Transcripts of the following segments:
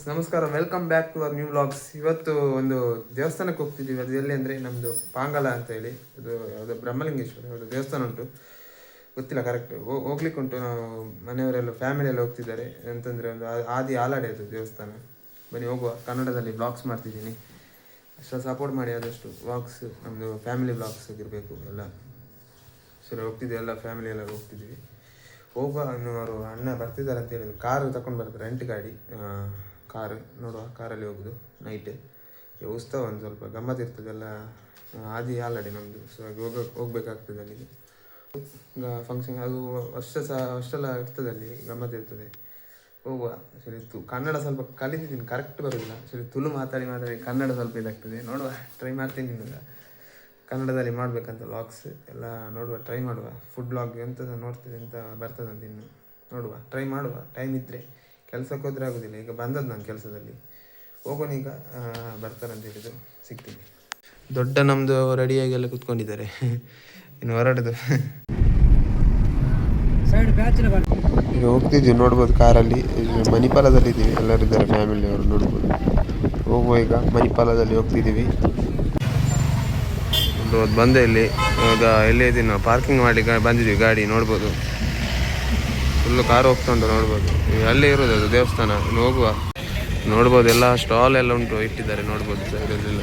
ನಮಸ್ಕಾರ, welcome back to our new vlogs. ಇವತ್ತು ಒಂದು ದೇವಸ್ಥಾನಕ್ಕೆ ಹೋಗ್ತಿದ್ದೀವಿ. ಅದು ಎಲ್ಲಿ ಅಂದರೆ ನಮ್ಮದು ಪಾಂಗಲ ಅಂತ ಹೇಳಿ, ಅದು ಬ್ರಹ್ಮಲಿಂಗೇಶ್ವರ ಅದು ದೇವಸ್ಥಾನ ಉಂಟು, ಗೊತ್ತಿಲ್ಲ ಕರೆಕ್ಟ್. ಹೋಗ್ಲಿಕ್ಕೆ ಉಂಟು. ನಾವು ಮನೆಯವರೆಲ್ಲ ಫ್ಯಾಮಿಲಿ ಎಲ್ಲ ಹೋಗ್ತಿದ್ದಾರೆ. ಅಂತಂದರೆ ಒಂದು ಆದಿ ಆಲಾಡೆ ಅದು ದೇವಸ್ಥಾನ. ಬನ್ನಿ ಹೋಗುವ. ಕನ್ನಡದಲ್ಲಿ ವ್ಲಾಗ್ಸ್ ಮಾಡ್ತಿದ್ದೀನಿ, ಅಷ್ಟು ಸಪೋರ್ಟ್ ಮಾಡಿ. ಆದಷ್ಟು ವ್ಲಾಗ್ಸ್ ನಮ್ಮದು ಫ್ಯಾಮಿಲಿ ವ್ಲಾಗ್ಸ್ ಆಗಿರಬೇಕು ಎಲ್ಲ. ಸರಿ ಹೋಗ್ತಿದ್ದೀವಿ, ಎಲ್ಲ ಫ್ಯಾಮಿಲಿ ಎಲ್ಲ ಹೋಗ್ತಿದ್ದೀವಿ. ಹೋಗುವ. ಇನ್ನು ಅವರು ಅಣ್ಣ ಬರ್ತಿದ್ದಾರೆ ಅಂತ ಹೇಳಿದ್ರು. ಕಾರು ತಗೊಂಡು ಬರ್ತಾರೆ, ರೆಂಟ್ ಗಾಡಿ ಕಾರು. ನೋಡುವ, ಕಾರಲ್ಲಿ ಹೋಗೋದು ನೈಟ್. ಉತ್ಸವ ಒಂದು ಸ್ವಲ್ಪ ಗಮ್ಮತ್ತು ಇರ್ತದೆಲ್ಲ, ಆದಿ ಆಲ್ರೆಡಿ ನಮ್ಮದು. ಸೊ ಹಾಗೆ ಹೋಗ್ಬೇಕಾಗ್ತದೆ ಅಲ್ಲಿಗೆ. ಫಂಕ್ಷನ್ ಅದು ಅಷ್ಟೆಲ್ಲ ಇರ್ತದೆ ಅಲ್ಲಿ, ಗಮ್ಮತ್ತು ಇರ್ತದೆ. ಹೋಗುವ. ಸರಿ, ಕನ್ನಡ ಸ್ವಲ್ಪ ಕಲಿತಿದ್ದೀನಿ, ಕರೆಕ್ಟ್ ಬರೋದಿಲ್ಲ. ಸರಿ, ತುಳು ಮಾತಾಡಿ ಕನ್ನಡ ಸ್ವಲ್ಪ ಇದಾಗ್ತದೆ. ನೋಡುವ, ಟ್ರೈ ಮಾಡ್ತೀನಿ. ನಿಮಗೆ ಕನ್ನಡದಲ್ಲಿ ಮಾಡಬೇಕಂತ ವ್ಲಾಗ್ಸ್ ಎಲ್ಲ ನೋಡುವ, ಟ್ರೈ ಮಾಡುವ. ಫುಡ್ ವ್ಲಾಗ್ ಎಂತ ನೋಡ್ತಿದೆ ಅಂತ ಬರ್ತದಂತ ಇನ್ನು ನೋಡುವ, ಟ್ರೈ ಮಾಡುವ. ಟೈಮ್ ಇದ್ದರೆ. ಕೆಲಸಕ್ಕೆ ಹೋದರೆ ಆಗೋದಿಲ್ಲ. ಈಗ ಬಂದದ್ದು ನಾನು ಕೆಲಸದಲ್ಲಿ. ಹೋಗೋಣ ಈಗ, ಬರ್ತಾರಂತ ಹೇಳಿದ್ರು, ಸಿಗ್ತೀನಿ. ದೊಡ್ಡ ನಮ್ಮದು ರೆಡಿಯಾಗಿ ಎಲ್ಲ ಕೂತ್ಕೊಂಡಿದ್ದಾರೆ, ಇನ್ನು ಹೊರಡೋದು. ಈಗ ಹೋಗ್ತಿದ್ದೀವಿ, ನೋಡ್ಬೋದು. ಕಾರಲ್ಲಿ ಮಣಿಪಾಲದಲ್ಲಿದ್ದೀವಿ, ಎಲ್ಲರಿದ್ದಾರೆ ಫ್ಯಾಮಿಲಿಯವರು, ನೋಡ್ಬೋದು. ಹೋಗುವ ಈಗ. ಮಣಿಪಾಲದಲ್ಲಿ ಹೋಗ್ತಿದ್ದೀವಿ. ಬಂದೆ ಇಲ್ಲಿ. ಇವಾಗ ಎಲ್ಲೇ ಇದ್ದೀವಿ ನಾವು, ಪಾರ್ಕಿಂಗ್ ಮಾಡಿ ಬಂದಿದ್ದೀವಿ ಗಾಡಿ, ನೋಡ್ಬೋದು. ಫುಲ್ಲು ಕಾರು ಹೋಗ್ತಾ ಉಂಟು, ನೋಡ್ಬೋದು. ಅಲ್ಲೇ ಇರೋದು ಅದು ದೇವಸ್ಥಾನ. ಇನ್ನು ಹೋಗುವ. ನೋಡ್ಬೋದು, ಎಲ್ಲ ಸ್ಟಾಲ್ ಎಲ್ಲ ಉಂಟು, ಇಟ್ಟಿದ್ದಾರೆ, ನೋಡ್ಬೋದು. ಸೈಡಲ್ಲೆಲ್ಲ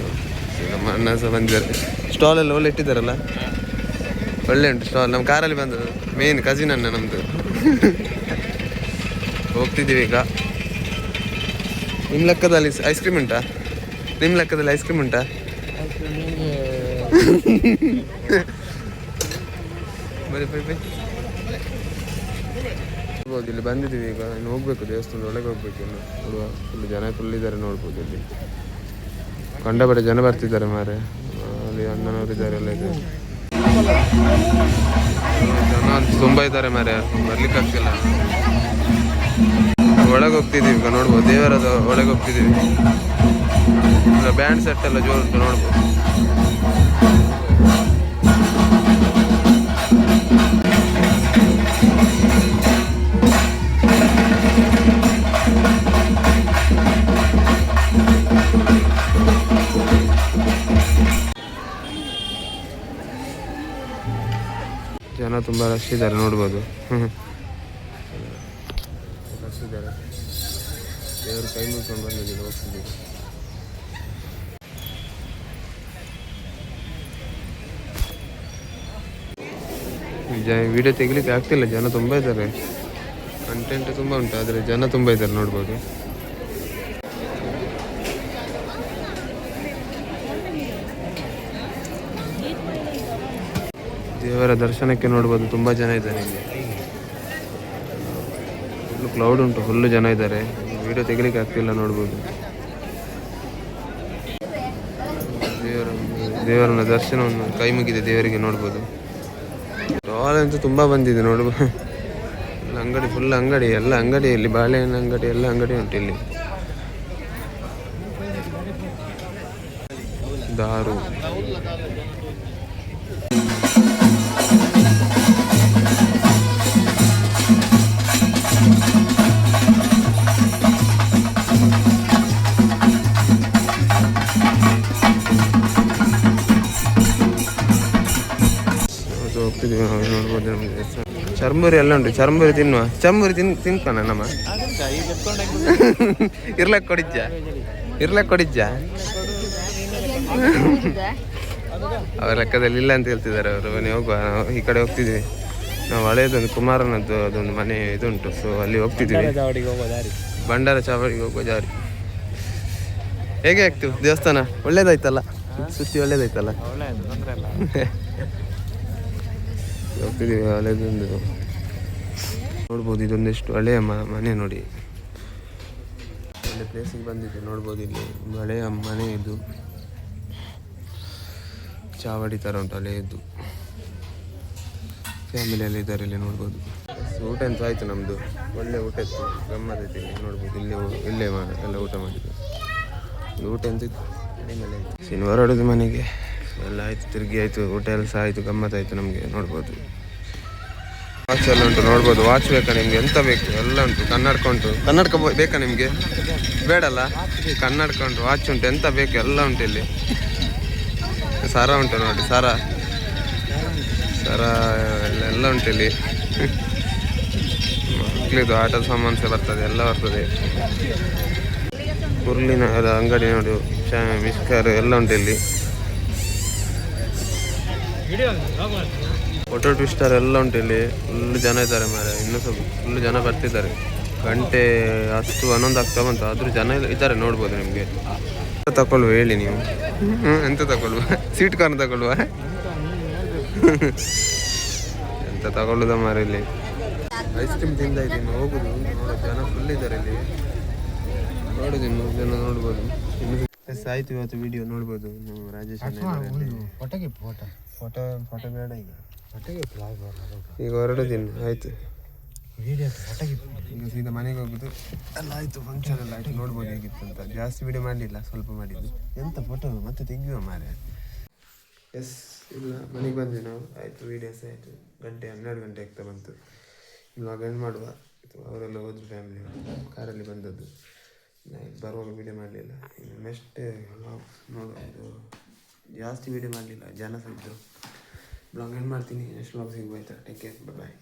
ನಮ್ಮ ಅಣ್ಣ ಸಹ ಬಂದಿದ್ದಾರೆ. ಸ್ಟಾಲ್ ಎಲ್ಲ ಒಳ್ಳೆ ಇಟ್ಟಿದ್ದಾರಲ್ಲ, ಒಳ್ಳೆ ಉಂಟು ಸ್ಟಾಲ್. ನಮ್ಮ ಕಾರಲ್ಲಿ ಬಂದದ್ದು, ಮೇನ್ ಕಸಿನ್ ಅಣ್ಣ ನಮ್ಮದು. ಹೋಗ್ತಿದ್ದೀವಿ ಈಗ. ನಿಮ್ಮ ಲೆಕ್ಕದಲ್ಲಿ ಐಸ್ ಕ್ರೀಮ್ ಉಂಟಾ? ನಿಮ್ಮ ಲೆಕ್ಕದಲ್ಲಿ ಐಸ್ ಕ್ರೀಮ್ ಉಂಟಾ? ಬರೀ ನೋಡ್ಬೋದು. ಇಲ್ಲಿ ಬಂದಿದ್ದೀವಿ ಈಗ. ಇನ್ನು ಹೋಗ್ಬೇಕು, ದೇವಸ್ಥಾನದ ಒಳಗೆ ಹೋಗ್ಬೇಕು. ಇನ್ನು ನೋಡುವ. ಫುಲ್ ಇದ್ದಾರೆ, ನೋಡ್ಬೋದು. ಇಲ್ಲಿ ಕಂಡಪಟ್ಟೆ ಜನ ಬರ್ತಿದ್ದಾರೆ ಮಾರೆ. ಅಲ್ಲಿ ಅಣ್ಣನವರು ಇದ್ದಾರೆ, ಎಲ್ಲ ಇದೆ. ಜನ ಅಂತ ತುಂಬ ಇದ್ದಾರೆ ಮಾರೆ, ಬರ್ಲಿಕ್ಕೆ ಆಗ್ತಿಲ್ಲ. ಒಳಗೆ ಹೋಗ್ತಿದ್ದೀವಿ ಈಗ, ನೋಡ್ಬೋದು. ದೇವರದ ಒಳಗೆ ಹೋಗ್ತಿದ್ದೀವಿ. ಬ್ಯಾಂಡ್ ಸೆಟ್ ಎಲ್ಲ ಜೋರು ಉಂಟು, ನೋಡ್ಬೋದು. ಜನ ತುಂಬ ರಶ್ ಇದ್ದಾರೆ, ನೋಡ್ಬೋದು. ರಶ್ ಇದ್ದಾರೆ. ದೇವರು ಕೈ ಮುಗ್ಕೊಂಡು ಬಂದಿದ್ದೀವಿ, ಹೋಗ್ತಿದ್ದೀವಿ. ವಿಡಿಯೋ ತೆಗಿಲಿಕ್ಕೆ ಆಗ್ತಿಲ್ಲ, ಜನ ತುಂಬ ಇದ್ದಾರೆ. ಕಂಟೆಂಟ್ ತುಂಬ ಉಂಟು, ಆದರೆ ಜನ ತುಂಬ ಇದ್ದಾರೆ, ನೋಡ್ಬೋದು. ದೇವರ ದರ್ಶನಕ್ಕೆ ನೋಡ್ಬೋದು, ತುಂಬ ಜನ ಇದ್ದಾರೆ ಇಲ್ಲಿ. ಫುಲ್ಲು ಕ್ಲೌಡ್ ಉಂಟು, ಫುಲ್ಲು ಜನ ಇದ್ದಾರೆ. ವಿಡಿಯೋ ತೆಗಿಲಿಕ್ಕೆ ಆಗ್ತಿಲ್ಲ, ನೋಡ್ಬೋದು. ದೇವರನ್ನ ದರ್ಶನವನ್ನು ಕೈ ಮುಗಿದೆ ದೇವರಿಗೆ, ನೋಡ್ಬೋದು. ಸ್ಟಾಲ್ ಅಂತೂ ತುಂಬ ಬಂದಿದೆ, ನೋಡ್ಬೋದು. ಅಂಗಡಿ ಫುಲ್ ಅಂಗಡಿ, ಎಲ್ಲ ಅಂಗಡಿ. ಇಲ್ಲಿ ಬಾಳೆಹಣ್ಣು ಅಂಗಡಿ, ಎಲ್ಲ ಅಂಗಡಿ ಉಂಟು ಇಲ್ಲಿ. ದಾರು. ಹೋಗ್ತಿದ್ದೀವಿ ನಾವು, ನೋಡ್ಬೋದು. ನಮಗೆ ಚರ್ಮುರಿ ಎಲ್ಲ ಉಂಟು, ಚರ್ಮುರಿ ತಿನ್ನುವ. ಚರ್ಮುರಿ ತಿನ್ಕೋಣ ನಮ್ಮ ಇರ್ಲಕ್ಕೆ ಕೊಡಿಜ್ಜ ಅವ್ರ ಲೆಕ್ಕದಲ್ಲಿ ಇಲ್ಲ ಅಂತ ಹೇಳ್ತಿದ್ದಾರೆ ಅವರು. ಮನೆ ಹೋಗುವ. ಈ ಕಡೆ ಹೋಗ್ತಿದ್ವಿ ನಾವು. ಹಳೇದೊಂದು ಕುಮಾರನದ್ದು ಅದೊಂದು ಮನೆ ಇದುಂಟು, ಸೊ ಅಲ್ಲಿ ಹೋಗ್ತಿದ್ವಿ. ಭಂಡಾರ ಚಾವಡಿಗೆ ಹೋಗುವ ದಾರಿ. ಹೇಗೆ ಆಗ್ತೀವಿ ದೇವಸ್ಥಾನ? ಒಳ್ಳೇದಾಯ್ತಲ್ಲ, ಸುತ್ತಿ ಒಳ್ಳೇದಾಯ್ತಲ್ಲ. ಹೋಗ್ತಿದ್ದೀವಿ. ಹಳೇದೊಂದು ನೋಡ್ಬೋದು. ಇದೊಂದಿಷ್ಟು ಹಳೆಯ ಮನೆ ನೋಡಿ, ಒಳ್ಳೆ ಪ್ಲೇಸಿಗೆ ಬಂದಿದೆ, ನೋಡ್ಬೋದು. ಇಲ್ಲಿ ಹಳೆಯ ಮನೆ, ಇದು ಚಾವಡಿ ಥರ ಉಂಟು, ಹಳೆಯದ್ದು. ಫ್ಯಾಮಿಲಿಯಲ್ಲಿ ಇದ್ದಾರೆ ಇಲ್ಲಿ, ನೋಡ್ಬೋದು. ಊಟ ಎಂತ ಆಯಿತು ನಮ್ಮದು, ಒಳ್ಳೆ ಊಟ ಇತ್ತು, ಗಮ್ಮತ್ತೈತಿ ಇಲ್ಲಿ, ನೋಡ್ಬೋದು. ಇಲ್ಲೇ ಎಲ್ಲ ಊಟ ಮಾಡಿದ್ದು. ಊಟ ಎಂತ ಕಡಿಮೆ ಆಯಿತು. ಶನಿವಾರ ಹೊಡೋದು ಮನೆಗೆ ಎಲ್ಲ ಆಯಿತು, ತಿರುಗಿ ಆಯಿತು, ಊಟ ಎಲ್ಲ ಸಹ ಆಯಿತು, ಗಮ್ಮತ್ತಾಯಿತು ನಮಗೆ, ನೋಡ್ಬೋದು. ವಾಚ್ ಎಲ್ಲ ಉಂಟು ನೋಡ್ಬೋದು. ವಾಚ್ ಬೇಕಾ ನಿಮ್ಗೆ? ಎಂತ ಬೇಕು ಎಲ್ಲ ಉಂಟು. ಕನ್ನಡಕ ಉಂಟು. ಕನ್ನಡಕ ಬೇಕಾ ನಿಮಗೆ? ಬೇಡಲ್ಲ, ಕನ್ನಡಕ ಉಂಟು, ವಾಚ್ ಉಂಟು, ಎಂತ ಬೇಕು ಎಲ್ಲ ಉಂಟು ಇಲ್ಲಿ. ಸರ ಉಂಟು ನೋಡಿ, ಸರ ಎಲ್ಲ ಉಂಟು ಇಲ್ಲಿ. ಮಕ್ಕಳಿದು ಆಟದ ಸಾಮಾನು ಸಹ ಬರ್ತದೆ, ಎಲ್ಲ ಬರ್ತದೆ. ಹುರುಳಿನ ಅಂಗಡಿ ನೋಡಿ, ಮಿಸ್ಕರ್ ಎಲ್ಲ ಉಂಟು ಇಲ್ಲಿ. ಫೋಟೋ ಟ್ವಿಸ್ಟರ್ ಎಲ್ಲ ಉಂಟು ಇಲ್ಲಿ. ಫುಲ್ ಜನ ಇದ್ದಾರೆ ಮಾರೆ, ಇನ್ನೂ ಸ್ವಲ್ಪ ಫುಲ್ ಜನ ಬರ್ತಿದ್ದಾರೆ. ಗಂಟೆ 10-11 ಆಗ್ತಾ ಬಂತು, ಆದರೂ ಜನ ಇದ್ದಾರೆ ನೋಡ್ಬೋದು ನಿಮಗೆ. ತಗೊಳ್ಳುವ ಹೇಳಿ ನೀವು? ಎಂತ ತಗೊಳ್ಳುವ? Sweet corn ತಗೊಳ್ಳುವ? ಎಂತ ತಗೊಳ್ಳುದ ಮಾರೆ ಇಲ್ಲಿ. ಐಸ್ ಕ್ರೀಮ್ ತಿಂದ ಇದ್ದೀನಿ, ಹೋಗುದು. ನೋಡೋ ಜನ ಫುಲ್ ಇದ್ದಾರೆ ಇಲ್ಲಿ, ನೋಡುದು. ಇನ್ನು ಜನ ನೋಡ್ಬೋದು. ಆಯ್ತು ಇವತ್ತು ವಿಡಿಯೋ ನೋಡ್ಬೋದು. ನಾವು ರಾಜೇಶ್ ಫೋಟೋ ಬೇಡ ಈಗ ಹೊರಡೋದಿನ ಆಯ್ತು. ಈಗ ಸೀದಾ ಮನೆಗೆ ಹೋಗುದು ಎಲ್ಲ ಆಯ್ತು. ಫಂಕ್ಷನ್ ಎಲ್ಲ ಆಯ್ತು, ನೋಡ್ಬೋದು ಹೇಗಿತ್ತು ಅಂತ. ಜಾಸ್ತಿ ವಿಡಿಯೋ ಮಾಡಲಿಲ್ಲ, ಸ್ವಲ್ಪ ಮಾಡಿದ್ದು. ಎಂತ ಫೋಟೋ ಮತ್ತೆ ತೆಗಿಯುವ ಮಾರೆ. ಎಸ್, ಇಲ್ಲ ಮನೆಗೆ ಬಂದ್ವಿ ನಾವು. ಆಯಿತು, ವೀಡಿಯೋಸ್ ಆಯಿತು. 12 ಗಂಟೆ ಆಗ್ತಾ ಬಂತು. ಇವಾಗ ಎಂಡ್ ಮಾಡುವ. ಅವರೆಲ್ಲ ಹೋದ್ರು, ಫ್ಯಾಮಿಲಿ ಕಾರಲ್ಲಿ ಬಂದದ್ದು. ಬರುವಾಗ ವೀಡಿಯೋ ಮಾಡಲಿಲ್ಲ. ಇನ್ನು ನೆಕ್ಸ್ಟ್ ನೋಡೋದು. ಜಾಸ್ತಿ ವೀಡಿಯೋ ಮಾಡಲಿಲ್ಲ, ಜನ ಸಹ ಇದ್ದರು. ಬ್ಲಾಗ್ ಎಂಡ್ ಮಾಡ್ತೀನಿ. ನೆಕ್ಸ್ಟ್ ಬ್ಲಾಗ್ ಸಿಗ್ಬಾಯ್ತಾ. ಟೇಕ್ ಕೇರ್, ಬಾಯ್.